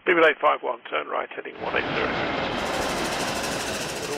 People 851, turn right, heading 180.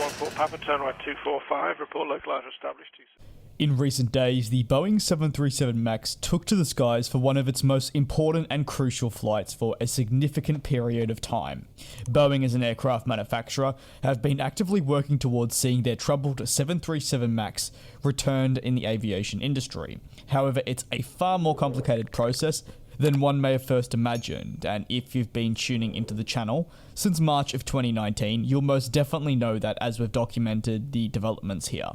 Order 14 Papa, turn right 245, report localizer established 27. In recent days, the Boeing 737 MAX took to the skies for one of its most important and crucial flights for a significant period of time. Boeing, as an aircraft manufacturer, have been actively working towards seeing their troubled 737 MAX returned in the aviation industry. However, it's a far more complicated process than one may have first imagined, and if you've been tuning into the channel since March of 2019, you'll most definitely know that as we've documented the developments here.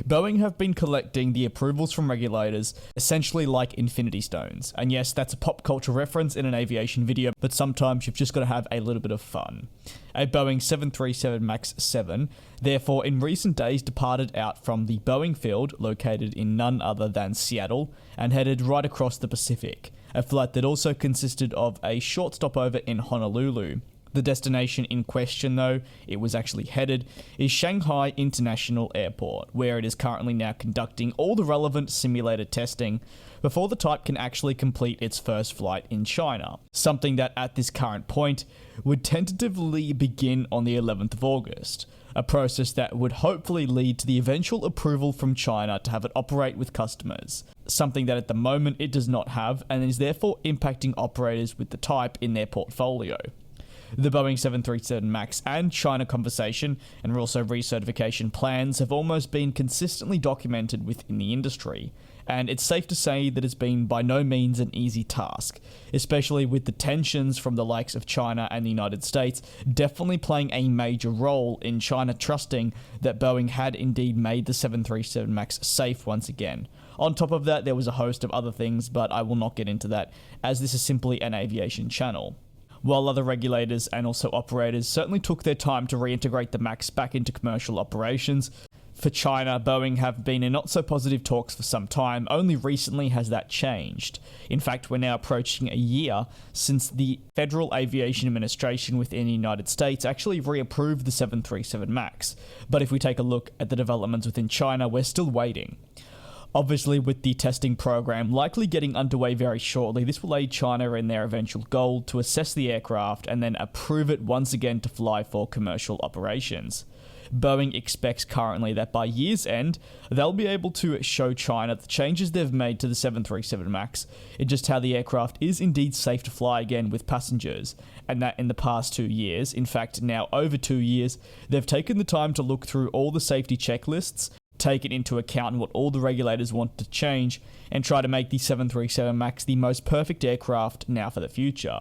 Boeing have been collecting the approvals from regulators essentially like infinity stones. And yes, that's a pop culture reference in an aviation video, but sometimes you've just got to have a little bit of fun. A Boeing 737 MAX 7, therefore in recent days departed out from the Boeing field located in none other than Seattle and headed right across the Pacific, a flight that also consisted of a short stopover in Honolulu. The destination in question, though it was actually headed, is Shanghai International Airport, where it is currently now conducting all the relevant simulator testing before the type can actually complete its first flight in China, something that at this current point would tentatively begin on the 11th of August, a process that would hopefully lead to the eventual approval from China to have it operate with customers, something that at the moment it does not have and is therefore impacting operators with the type in their portfolio. The Boeing 737 MAX and China conversation and also recertification plans have almost been consistently documented within the industry, and it's safe to say that it's been by no means an easy task, especially with the tensions from the likes of China and the United States definitely playing a major role in China trusting that Boeing had indeed made the 737 MAX safe once again. On top of that, there was a host of other things, but I will not get into that, as this is simply an aviation channel. While other regulators and also operators certainly took their time to reintegrate the MAX back into commercial operations, for China, Boeing have been in not so positive talks for some time. Only recently has that changed. In fact, we're now approaching a year since the Federal Aviation Administration within the United States actually reapproved the 737 MAX. But if we take a look at the developments within China, we're still waiting. Obviously, with the testing program likely getting underway very shortly, this will aid China in their eventual goal to assess the aircraft and then approve it once again to fly for commercial operations. Boeing expects currently that by year's end, they'll be able to show China the changes they've made to the 737 MAX in just how the aircraft is indeed safe to fly again with passengers, and that in the past 2 years, in fact now over 2 years, they've taken the time to look through all the safety checklists, take it into account what all the regulators want to change, and try to make the 737 MAX the most perfect aircraft now for the future.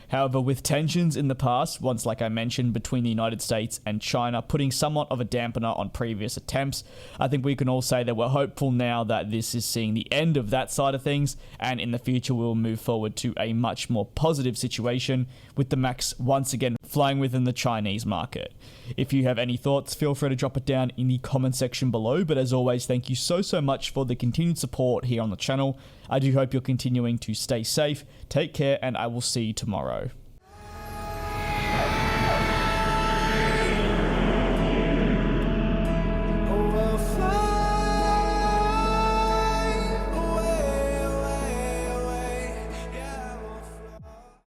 However, with tensions in the past, once like I mentioned, between the United States and China putting somewhat of a dampener on previous attempts, I think we can all say that we're hopeful now that this is seeing the end of that side of things, and in the future we'll move forward to a much more positive situation with the MAX once again flying within the Chinese market. If you have any thoughts, feel free to drop it down in the comment section below, but as always, thank you so much for the continued support here on the channel. I do hope you're continuing to stay safe, take care, and I will see you tomorrow.